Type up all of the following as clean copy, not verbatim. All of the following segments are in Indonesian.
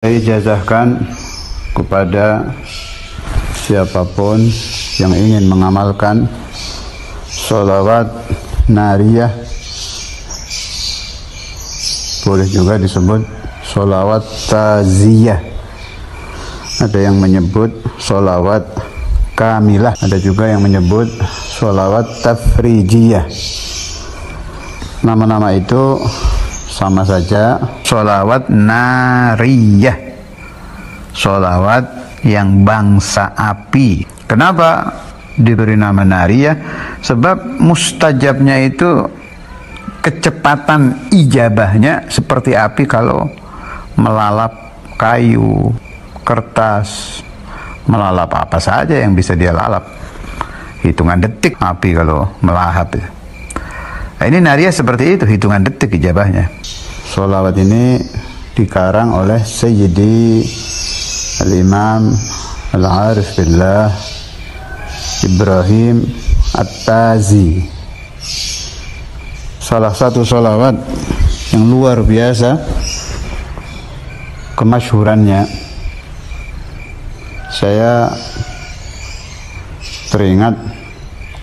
Saya ijazahkan kepada siapapun yang ingin mengamalkan sholawat nariyah, boleh juga disebut sholawat taziyah. Ada yang menyebut sholawat kamilah, ada juga yang menyebut sholawat tafrijiyah. Nama-nama itu sama saja, sholawat nariyah, sholawat yang bangsa api. Kenapa diberi nama nariyah? Sebab mustajabnya itu kecepatan ijabahnya seperti api kalau melalap kayu, kertas, melalap apa saja yang bisa dia lalap. Hitungan detik api kalau melahap. Nah, ini nariyah seperti itu, hitungan detik ijabahnya. Sholawat ini dikarang oleh Sayyidi Al-Imam Al-Arif Billah Ibrahim At-Tazi. Salah satu sholawat yang luar biasa kemasyhurannya. Saya teringat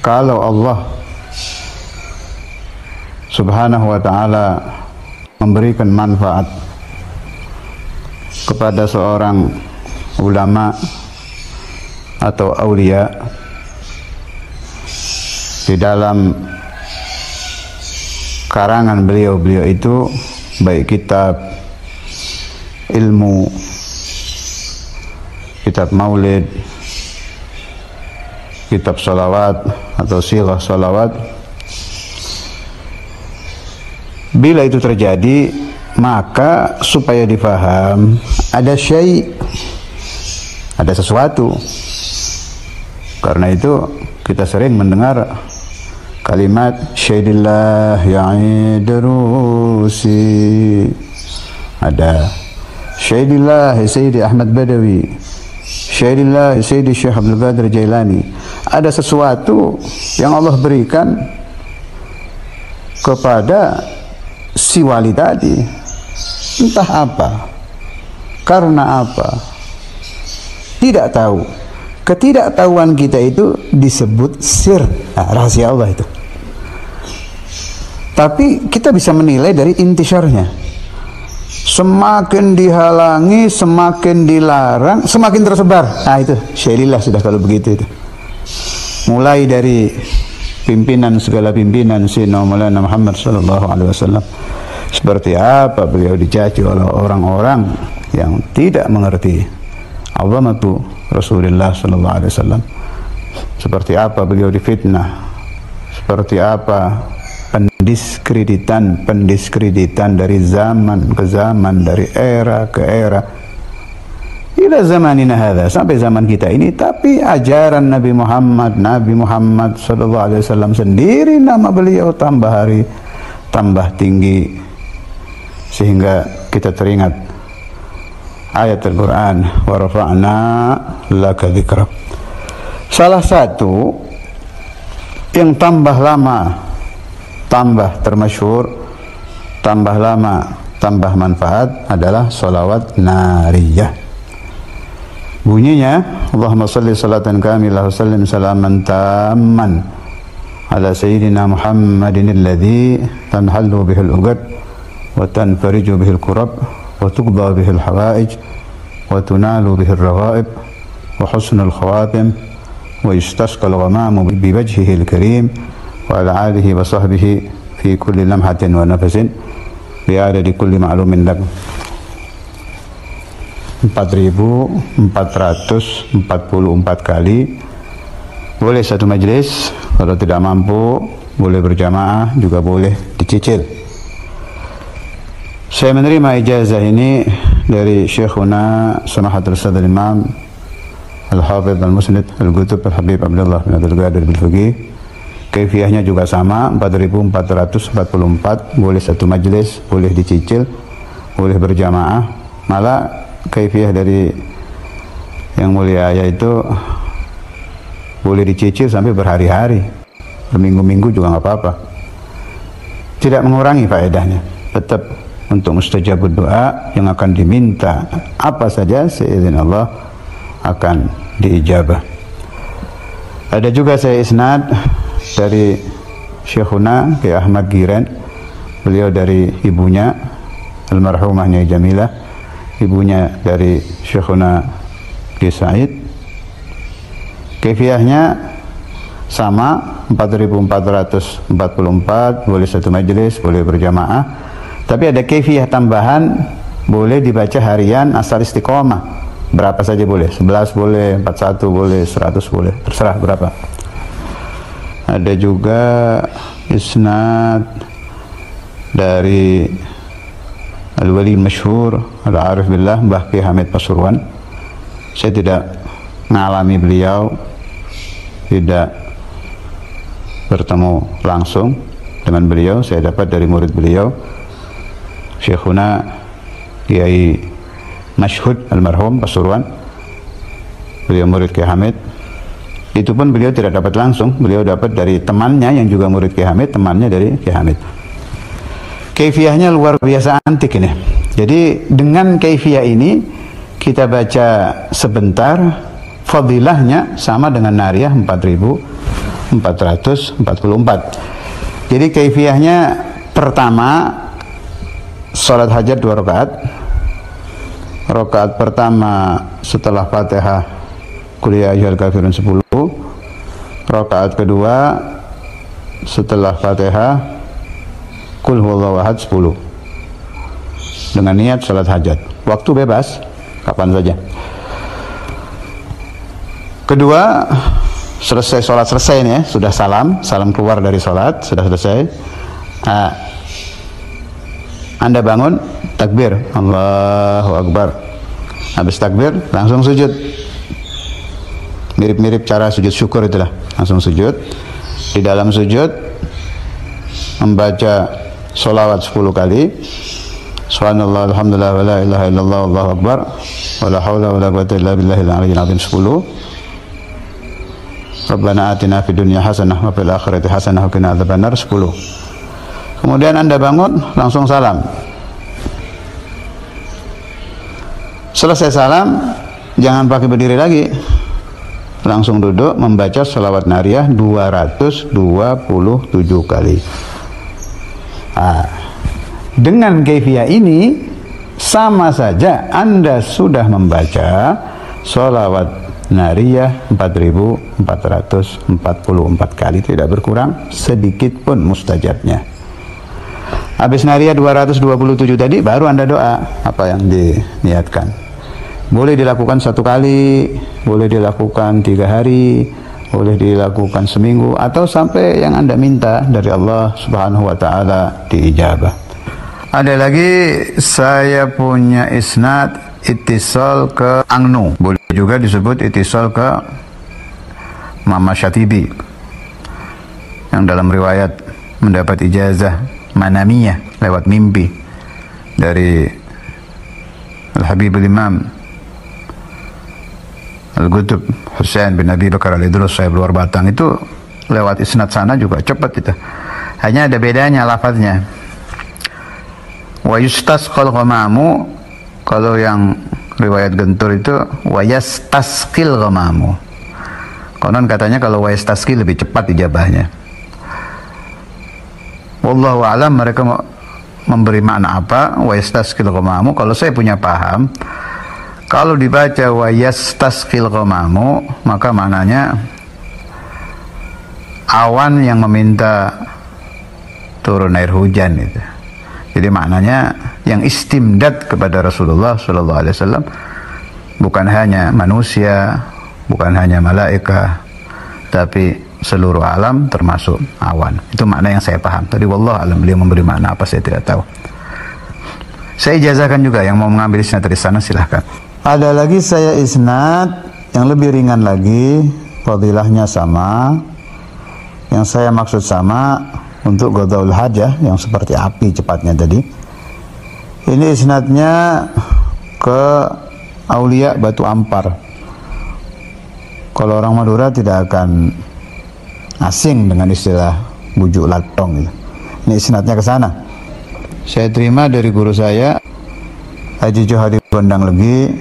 kalau Allah Subhanahu wa ta'ala memberikan manfaat kepada seorang ulama atau aulia di dalam karangan beliau itu, baik kitab ilmu, kitab maulid, kitab sholawat atau sirah sholawat. Bila itu terjadi, maka supaya difaham ada ada sesuatu. Karena itu kita sering mendengar kalimat syaidillah ya'idrusi, ada syaidillah Sayyidi Ahmad Badawi, syaidillah Sayyidi Syekh Abdul Qadir Jailani. Ada sesuatu yang Allah berikan kepada si wali tadi, entah apa, karena apa, tidak tahu. Ketidaktahuan kita itu disebut sir, rahasia Allah itu. Tapi kita bisa menilai dari intisyarnya. Semakin dihalangi, semakin dilarang, semakin tersebar. Nah itu syailillah sudah kalau begitu itu. Mulai dari pimpinan, segala pimpinan Sayyidina Maulana Muhammad sallallahu alaihi wasallam, seperti apa beliau dicaci oleh orang-orang yang tidak mengerti azamatu Rasulullah sallallahu alaihi wasallam, seperti apa beliau difitnah, seperti apa pendiskreditan dari zaman ke zaman, dari era ke era, ila zamanina hadza, sampai zaman kita ini. Tapi ajaran Nabi Muhammad sallallahu alaihi wasallam sendiri, nama beliau tambah hari tambah tinggi, sehingga kita teringat ayat Al-Quran, wa rafa'na laka dzikrak. Salah satu yang tambah lama tambah termasyhur, tambah lama tambah manfaat adalah sholawat nariyah. Bunyinya, Allahumma salli salatan kamilah wa sallim salaman tamman ala sayyidina Muhammadin alladhi tanhallu bihil uqad wa tanfariju bihil kurab wa tuqda bihil hawaij wa tunalu bihil raghaib wa husnul khawatim wa yustasqal ghamamu biwajhihil karim wa ala alihi wa sahbihi fi kulli lamhatin wa nafasin bi'adadi kulli ma'lumin lak. 4.444 kali. Boleh satu majelis, kalau tidak mampu boleh berjamaah, juga boleh dicicil. Saya menerima ijazah ini dari Syekhuna Samahatul Ustadz Imam Al-Hafidh Al-Musnid Al-Qutub Al-Habib Abdullah bin Abdul Qadir Bil-Fuqih. Kaifiahnya juga sama, 4.444. Boleh satu majelis, boleh dicicil, boleh berjamaah. Malah kaifiah dari yang mulia yaitu boleh dicicil sampai berhari-hari, berminggu-minggu juga nggak apa-apa. Tidak mengurangi faedahnya, tetap untuk mustajabud doa, yang akan diminta apa saja seizin Allah akan diijabah. Ada juga saya isnad dari Syekhuna Kiai Ahmad Giren, beliau dari ibunya almarhumah Nyai Jamilah, ibunya dari Syekhuna Kiai Said. Kaifiyahnya sama, 4444, boleh satu majelis, boleh berjamaah. Tapi ada kaifiyah tambahan, boleh dibaca harian asal istiqomah, berapa saja boleh, 11 boleh, 41 boleh, 100 boleh, terserah berapa. Ada juga isnad dari Al-Wali Masyhur Al-Arif Billah Mbah Ki Hamid Pasuruan. Saya tidak mengalami beliau, tidak bertemu langsung dengan beliau, saya dapat dari murid beliau Syekhuna Kiai Masyhud almarhum Pasuruan, beliau murid Kiai Hamid. Itu pun beliau tidak dapat langsung, beliau dapat dari temannya yang juga murid Kiai Hamid, temannya dari Kiai Hamid. Kaifiyahnya luar biasa antik ini. Jadi dengan kaifiyah ini kita baca sebentar, fadilahnya sama dengan nariyah 4444. Jadi kaifiyahnya pertama, salat hajat 2 rakaat. Rakaat pertama setelah Fatihah Qul ya ayyuhal kafirun 10. Rakaat kedua setelah Fatihah Qul huwallahu ahad 10. Dengan niat salat hajat. Waktu bebas, kapan saja. Kedua, selesai sholat, selesai nih ya, sudah salam keluar dari sholat, sudah selesai. Anda bangun, takbir, Allahu Akbar. Habis takbir, langsung sujud. Mirip-mirip cara sujud syukur itulah, langsung sujud. Di dalam sujud, membaca sholawat 10 kali. Subhanallah, alhamdulillah, wa la ilaha illallah, Allahu Akbar, wa la hawla wa la quwwata illa billahil aliyyil azim 10. Rabbana atina fid dunya hasanah wa fil akhirati hasanah wa qina adzabannar 10. Kemudian Anda bangun, langsung salam. Selesai salam, jangan pakai berdiri lagi, langsung duduk membaca sholawat nariyah 227 kali. Dengan kaifiyah ini sama saja Anda sudah membaca sholawat nariyah 4444 kali, tidak berkurang sedikit pun mustajabnya. Habis nariyah 227 tadi, baru Anda doa apa yang diniatkan. Boleh dilakukan 1 kali, boleh dilakukan 3 hari, boleh dilakukan seminggu, atau sampai yang Anda minta dari Allah Subhanahu wa Ta'ala diijabah. Ada lagi, saya punya isnad ittisal ke Angnu, boleh juga disebut ittisal ke Mama Syatibi, yang dalam riwayat mendapat ijazah manamiyah lewat mimpi dari Al-Habibul Imam Al-Qutb Husain bin Abi Bakar Al-Idrus Sahib Luar Batang. Itu lewat isnad sana juga cepat itu, hanya ada bedanya lafaznya. Wa yustasqal ghamamu, kalau yang riwayat Gentur itu wa yastasqil ghamamu. Konon katanya kalau wa yastasqil lebih cepat ijabahnya. Wallahu a'lam, mereka memberi makna apa wa yastasqil ghamamu. Kalau saya punya paham, kalau dibaca wa yastasqil ghamamu, maka maknanya awan yang meminta turun air hujan itu. Jadi maknanya yang istimdad kepada Rasulullah sallallahu alaihi wasallam bukan hanya manusia, bukan hanya malaikat, tapi seluruh alam termasuk awan. Itu makna yang saya paham. Tadi wallahu alam, beliau memberi makna apa saya tidak tahu. Saya ijazahkan juga, yang mau mengambil isnad dari sana silahkan. Ada lagi saya isnad yang lebih ringan lagi, fadilahnya sama. Yang saya maksud sama untuk qadaul hajah yang seperti api cepatnya tadi. Ini isnadnya ke Aulia Batu Ampar. Kalau orang Madura tidak akan asing dengan istilah bujuk latong gitu. Ini isnadnya ke sana. Saya terima dari guru saya, Haji Johari Gondang Legi.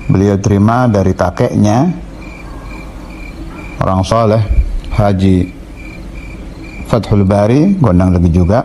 Beliau terima dari kakeknya, orang soleh, Haji Fathul Bari Gondang Legi juga.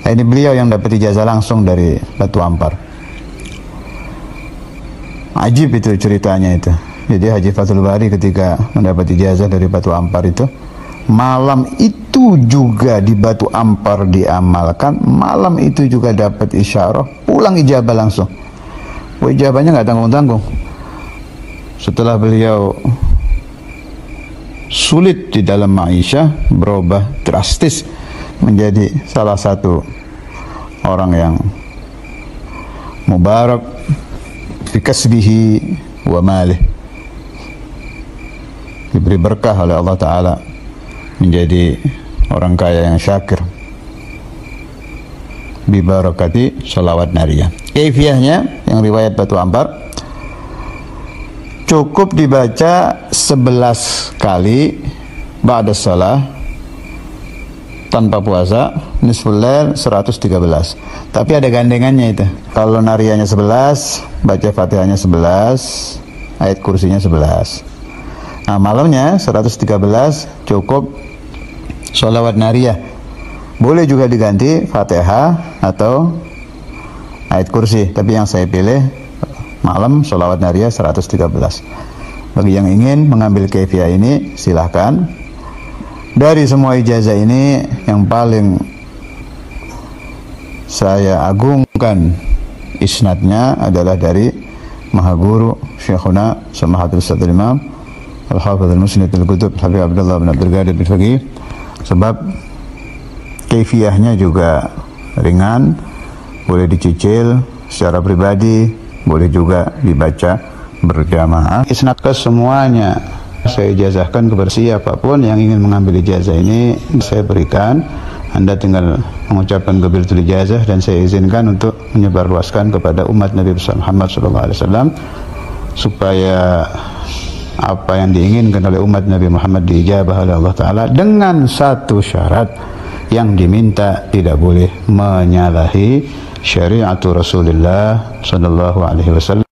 Ini beliau yang dapat ijazah langsung dari Batu Ampar. Ajib itu ceritanya itu. Jadi Haji Fathul Bari ketika mendapat ijazah dari Batu Ampar itu, malam itu juga di Batu Ampar diamalkan, malam itu juga dapat isyarah, pulang ijabah langsung. Ijabahnya nggak tanggung-tanggung. Setelah beliau sulit di dalam ma'isyah, berubah drastis menjadi salah satu orang yang mubarak fi kasbihi wa malih, diberi berkah oleh Allah Ta'ala, menjadi orang kaya yang syakir bi barakati sholawat nariyah. Kaifiyahnya yang riwayat Batu Ampar, cukup dibaca 11 kali ba'da shalah tanpa puasa, nisful lail 113. Tapi ada gandengannya itu. Kalau nariyahnya 11, baca Fatihahnya 11, ayat kursinya 11. Nah, malamnya 113 cukup sholawat nariyah. Boleh juga diganti Fatihah atau ayat kursi, tapi yang saya pilih malam sholawat nariyah 113. Bagi yang ingin mengambil kaifiyah ini, silahkan. Dari semua ijazah ini, yang paling saya agungkan isnadnya adalah dari Mahaguru Syekhuna Samahatul Ustadz Imam Al-Hafidh Al-Musnid Al-Qutub Habib Abdullah bin Abdul Qadir bin Faqih, sebab kaifiyahnya juga ringan, boleh dicicil secara pribadi, boleh juga dibaca berjamaah. Isnad ke semuanya saya ijazahkan kepada siapapun yang ingin mengambil ijazah ini, saya berikan. Anda tinggal mengucapkan qabiltul ijazah dan saya izinkan untuk menyebarluaskan kepada umat Nabi Muhammad SAW, supaya apa yang diinginkan oleh umat Nabi Muhammad diijabah oleh Allah Ta'ala, dengan satu syarat yang diminta, tidak boleh menyalahi syariat Rasulullah SAW.